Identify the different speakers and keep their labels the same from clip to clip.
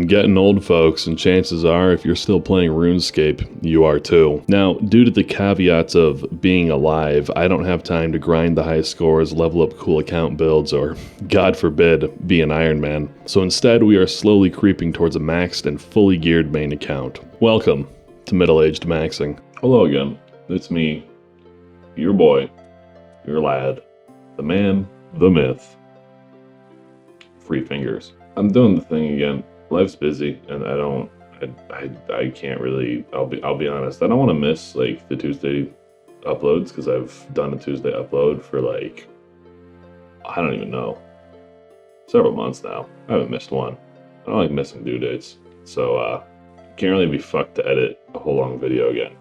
Speaker 1: I'm getting old, folks, and chances are, if you're still playing RuneScape, you are too. Now, due to the caveats of being alive, I don't have time to grind the high scores, level up cool account builds, or, God forbid, be an Iron Man. So instead, we are slowly creeping towards a maxed and fully geared main account. Welcome to Middle-Aged Maxing. Hello again. It's me, your boy, your lad, the man, the myth, Free Fingers. I'm doing the thing again. Life's busy, and I can't really. I'll be honest. I don't want to miss like the Tuesday uploads because I've done a Tuesday upload for like I don't even know several months now. I haven't missed one. I don't like missing due dates, so can't really be fucked to edit a whole long video again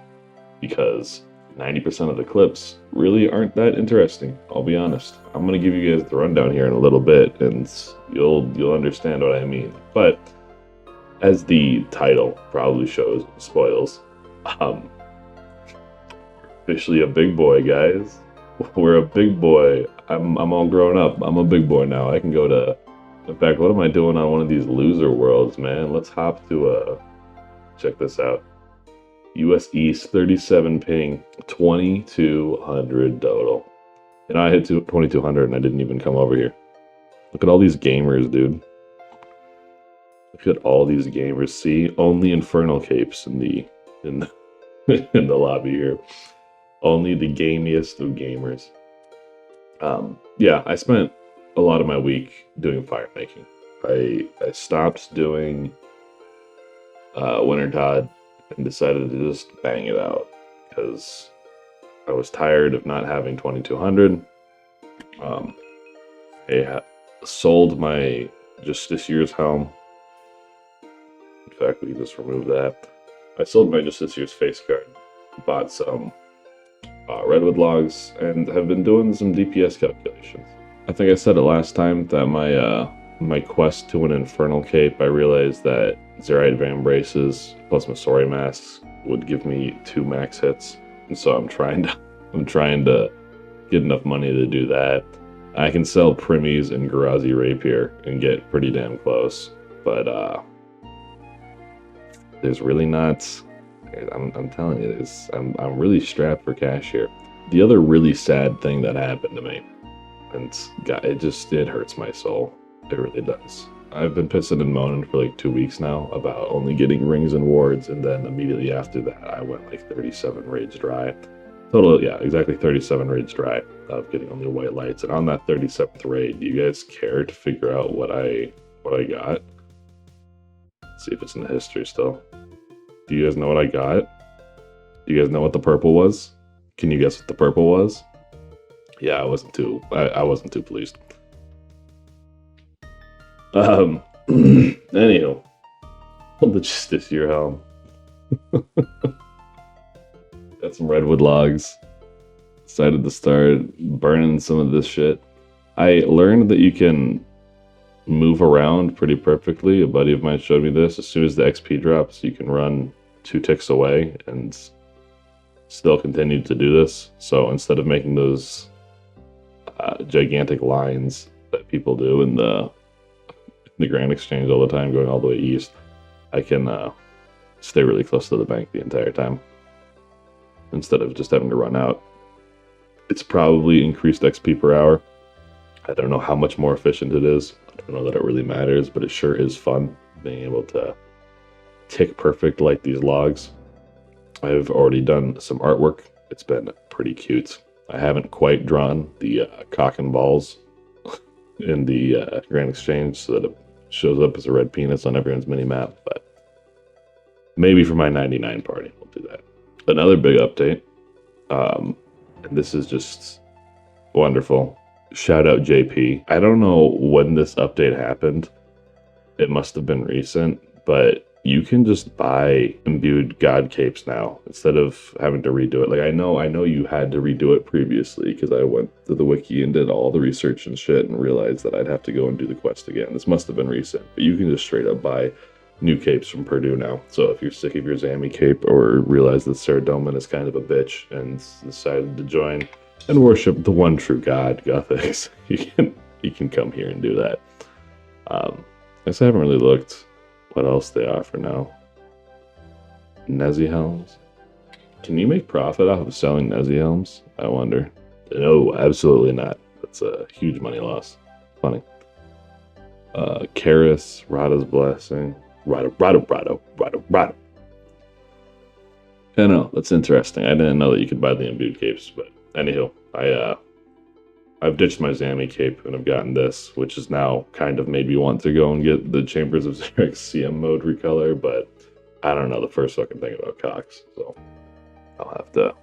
Speaker 1: because 90% of the clips really aren't that interesting. I'll be honest. I'm gonna give you guys the rundown here in a little bit, and you'll understand what I mean. But as the title probably spoils, officially a big boy, guys. We're a big boy. I'm all grown up. I'm a big boy now. I can go to. In fact, what am I doing on one of these loser worlds, man? Let's hop to check this out. US East 37 ping, 2200 total. And I hit 2200 and I didn't even come over here. Look at all these gamers, dude. Look at all these gamers. See, only infernal capes in the in the lobby here. Only the gamiest of gamers. Yeah, I spent a lot of my week doing fire making. I stopped doing Winter Todd and decided to just bang it out because I was tired of not having 2200. I sold my Justiciar's helm. In fact, we can just remove that. I sold my Justiciar's face guard, bought some redwood logs, and have been doing some DPS calculations. I think I said it last time that my quest to an infernal cape, I realized that Zerite Van Braces plus Masori masks would give me 2 max hits, and so I'm trying to get enough money to do that. I can sell Primies and Garazi Rapier and get pretty damn close, but there's really not. I'm telling you this. I'm really strapped for cash here. The other really sad thing that happened to me, and it hurts my soul. It really does. I've been pissing and moaning for like 2 weeks now about only getting rings and wards, and then immediately after that, I went like 37 raids dry. Total, yeah, exactly 37 raids dry of getting only white lights. And on that 37th raid, do you guys care to figure out what I got? Let's see if it's in the history still. Do you guys know what I got? Do you guys know what the purple was? Can you guess what the purple was? Yeah, I wasn't too pleased. Anywho, the Justiciar helm. Got some redwood logs. Decided to start burning some of this shit. I learned that you can move around pretty perfectly. A buddy of mine showed me this. As soon as the XP drops, you can run 2 ticks away and still continue to do this. So instead of making those gigantic lines that people do in the Grand Exchange all the time, going all the way east, I can stay really close to the bank the entire time instead of just having to run out. It's probably increased XP per hour. I don't know how much more efficient it is. I don't know that it really matters, but it sure is fun being able to tick perfect like these logs. I've already done some artwork. It's been pretty cute. I haven't quite drawn the cock and balls in the Grand Exchange so that it shows up as a red penis on everyone's mini-map, but maybe for my 99 party we'll do that. Another big update, and this is just wonderful. Shout out JP. I don't know when this update happened. It must have been recent, but you can just buy imbued god capes now instead of having to redo it. Like I know you had to redo it previously because I went to the wiki and did all the research and shit and realized that I'd have to go and do the quest again. This must have been recent, but you can just straight up buy new capes from Purdue now. So if you're sick of your Zami cape or realize that Saradomin is kind of a bitch and decided to join and worship the one true god, Gothics, you can come here and do that. I guess I haven't really looked what else they offer now. Nezi helms. Can you make profit off of selling Nezi helms? I wonder. No, absolutely not. That's a huge money loss. Funny. Karis, Rada's Blessing. Rada. I know, that's interesting. I didn't know that you could buy the imbued capes, but anywho, I've ditched my Zami cape and I've gotten this, which is now kind of made me want to go and get the Chambers of Xerix CM mode recolor, but I don't know the first fucking thing about Cox, so I'll have to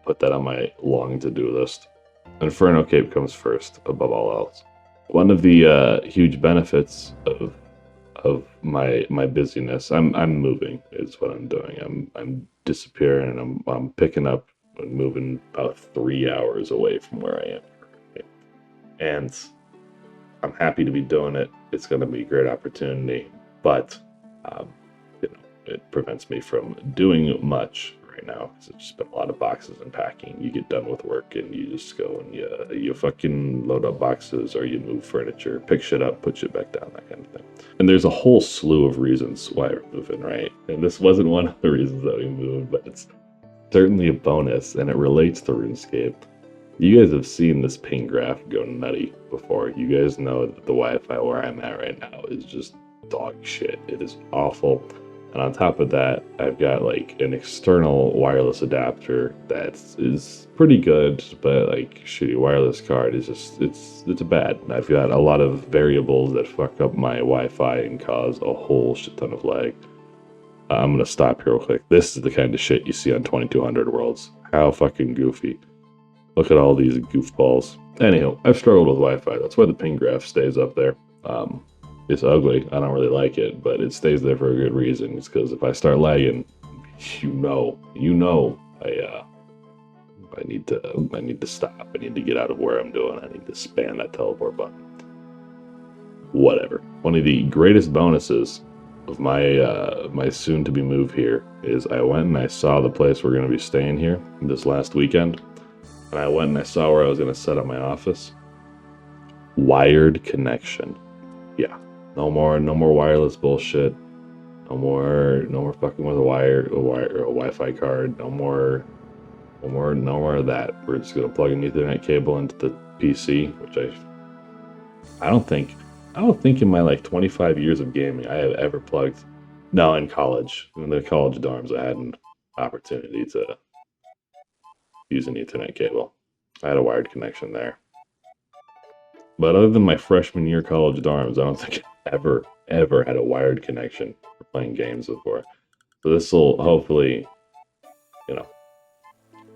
Speaker 1: put that on my long to-do list. Inferno cape comes first, above all else. One of the huge benefits of my busyness, I'm moving is what I'm doing. I'm disappearing and I'm picking up and moving about 3 hours away from where I am. And I'm happy to be doing it. It's going to be a great opportunity, but it prevents me from doing much right now. It's just been a lot of boxes and packing. You get done with work and you just go and you fucking load up boxes, or you move furniture, pick shit up, put shit back down, that kind of thing. And there's a whole slew of reasons why we're moving, right? And this wasn't one of the reasons that we moved, but it's certainly a bonus, and it relates to RuneScape. You guys have seen this ping graph go nutty before. You guys know that the Wi-Fi where I'm at right now is just dog shit. It is awful. And on top of that, I've got like an external wireless adapter that is pretty good, but like shitty wireless card is just, it's bad. I've got a lot of variables that fuck up my Wi-Fi and cause a whole shit ton of lag. I'm gonna stop here real quick. This is the kind of shit you see on 2200 Worlds. How fucking goofy. Look at all these goofballs. Anyhow, I've struggled with Wi-Fi. That's why the ping graph stays up there. It's ugly. I don't really like it, but it stays there for a good reason. It's because if I start lagging, you know, I need to stop. I need to get out of where I'm doing. I need to spam that teleport button. Whatever. One of the greatest bonuses of my soon-to-be move here is I went and I saw the place we're going to be staying here this last weekend. And I went and I saw where I was going to set up my office. Wired connection. Yeah. No more wireless bullshit. No more fucking with a Wi-Fi card. No more of that. We're just going to plug an Ethernet cable into the PC, which I don't think in my like 25 years of gaming I have ever plugged. No, in college. In the college dorms I had an opportunity to use an Ethernet cable. I had a wired connection there. But other than my freshman year college dorms, I don't think I ever had a wired connection for playing games before. So this will hopefully,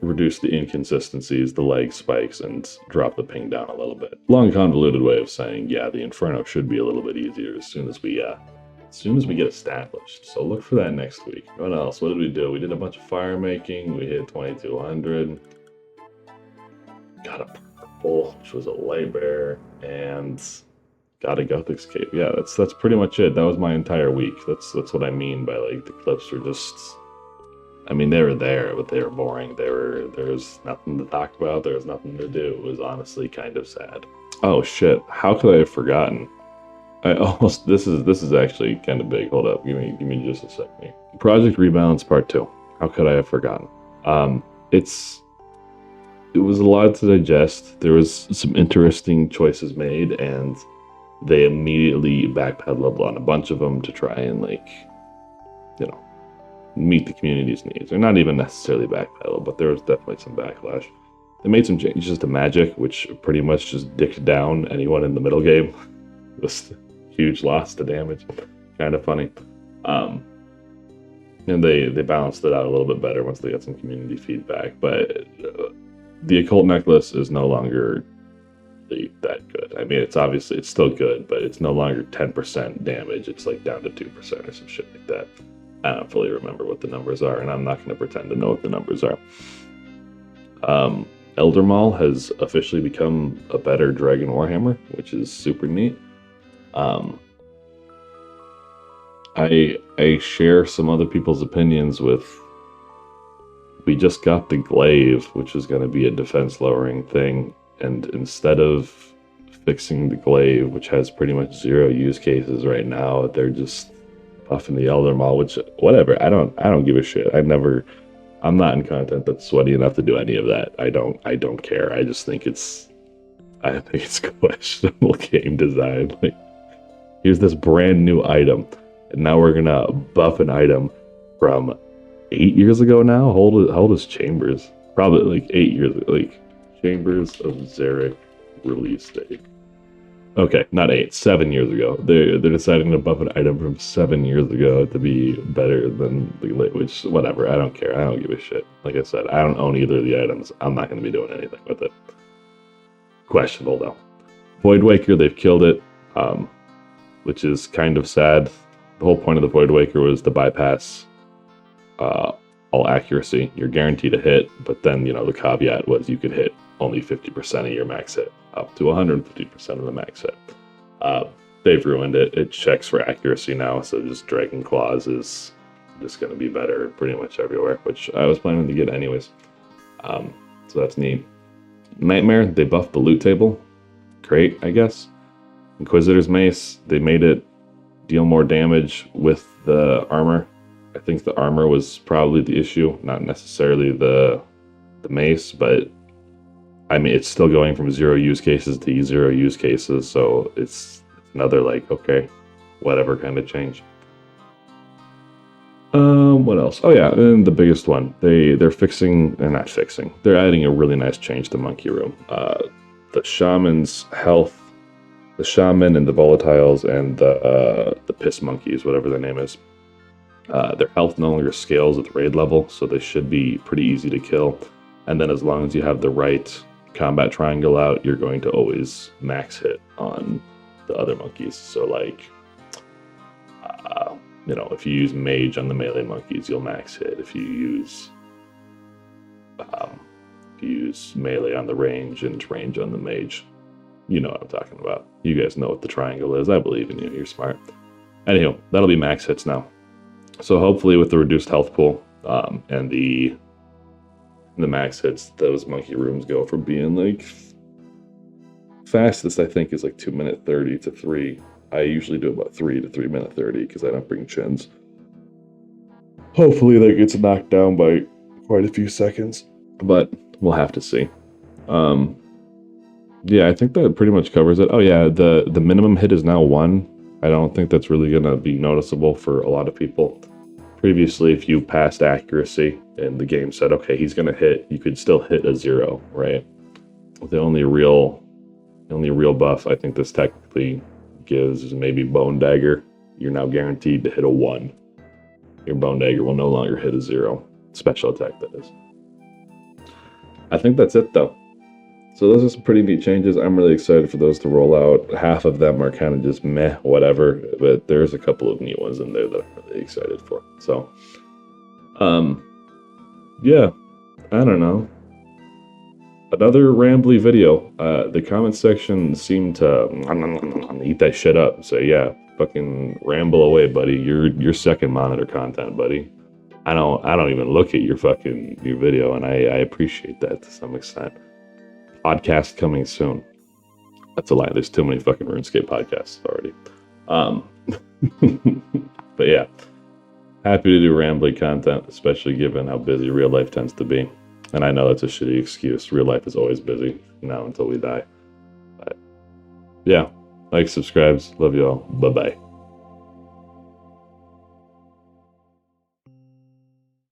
Speaker 1: reduce the inconsistencies, the lag spikes, and drop the ping down a little bit. Long convoluted way of saying, yeah, the Inferno should be a little bit easier as soon as we get established. So look for that next week. What else? What did we do? We did a bunch of fire making. We hit 2200. Got a purple, which was a light bear, and got a Gothic's cape. Yeah, that's pretty much it. That was my entire week. That's what I mean by like the clips were just. I mean, they were there, but they were boring. There was nothing to talk about. There was nothing to do. It was honestly kind of sad. Oh shit! How could I have forgotten? This is actually kind of big. Hold up, give me just a second. Project Rebalance Part 2. How could I have forgotten? It was a lot to digest. There was some interesting choices made, and they immediately backpedaled on a bunch of them to try and meet the community's needs. Or not even necessarily backpedal, but there was definitely some backlash. They made some changes to magic, which pretty much just dicked down anyone in the middle game. This huge loss to damage. Kind of funny. And they balanced it out a little bit better once they got some community feedback. But the occult necklace is no longer that good. I mean, it's still good, but it's no longer 10% damage. It's like down to 2% or some shit like that. I don't fully remember what the numbers are, and I'm not going to pretend to know what the numbers are. Eldermaul has officially become a better Dragon Warhammer, which is super neat. I share some other people's opinions with. We just got the glaive, which is going to be a defense lowering thing, and instead of fixing the glaive, which has pretty much zero use cases right now, they're just buffing the Elder Maul, which whatever. I don't give a shit. I'm not in content that's sweaty enough to do any of that. I don't care. I think it's questionable game design. Like, here's this brand new item, and now we're gonna buff an item from 8 years ago now. How old is Chambers? Probably like 8 years. Like Chambers of Zarek release date. Okay, not 8, 7 years ago. They're deciding to buff an item from 7 years ago to be better than the which whatever. I don't care. I don't give a shit. Like I said, I don't own either of the items. I'm not going to be doing anything with it. Questionable though. Void Waker, they've killed it, which is kind of sad. The whole point of the Void Waker was to bypass all accuracy. You're guaranteed a hit, but then the caveat was you could hit only 50% of your max hit, up to 150% of the max hit. They've ruined it. It checks for accuracy now, so just Dragon Claws is just going to be better pretty much everywhere, which I was planning to get anyways. So that's neat. Nightmare, they buffed the loot table. Great, I guess. Inquisitor's Mace, they made it deal more damage with the armor. I think the armor was probably the issue, not necessarily the mace, but I mean, it's still going from 0 use cases to 0 use cases, so it's another like, okay, whatever kind of change. What else? Oh yeah, and the biggest one. They're not fixing. They're adding a really nice change to Monkey Room. The shaman's health, the shaman and the volatiles and the piss monkeys, whatever their name is. Their health no longer scales at raid level, so they should be pretty easy to kill. And then as long as you have the right combat triangle out, you're going to always max hit on the other monkeys. So like, if you use mage on the melee monkeys, you'll max hit. If you use melee on the range and range on the mage, you know what I'm talking about. You guys know what the triangle is. I believe in you. You're smart. Anyhow, that'll be max hits now. So hopefully with the reduced health pool and the max hits, those monkey rooms go from being like fastest I think is like 2:30 to 3. I usually do about 3 to 3:30 because I don't bring chins. Hopefully that gets knocked down by quite a few seconds, but we'll have to see. Yeah, I think that pretty much covers it. Oh yeah, the minimum hit is now 1. I don't think that's really gonna be noticeable for a lot of people. Previously, if you passed accuracy and the game said, okay, he's gonna hit, you could still hit a 0, right? The only real buff I think this technically gives is maybe Bone Dagger. You're now guaranteed to hit a 1. Your Bone Dagger will no longer hit a 0. Special attack, that is. I think that's it, though. So those are some pretty neat changes. I'm really excited for those to roll out. Half of them are kind of just meh, whatever, but there's a couple of neat ones in there that I'm really excited for. So, yeah, I don't know. Another rambly video. The comment section seemed to eat that shit up. So yeah, fucking ramble away, buddy. You're second monitor content, buddy. I don't even look at your video, and I appreciate that to some extent. Podcast coming soon. That's a lie. There's too many fucking RuneScape podcasts already. But yeah, happy to do rambly content, especially given how busy real life tends to be. And I know that's a shitty excuse. Real life is always busy now until we die. But yeah, like, subscribes. Love you all. Bye-bye.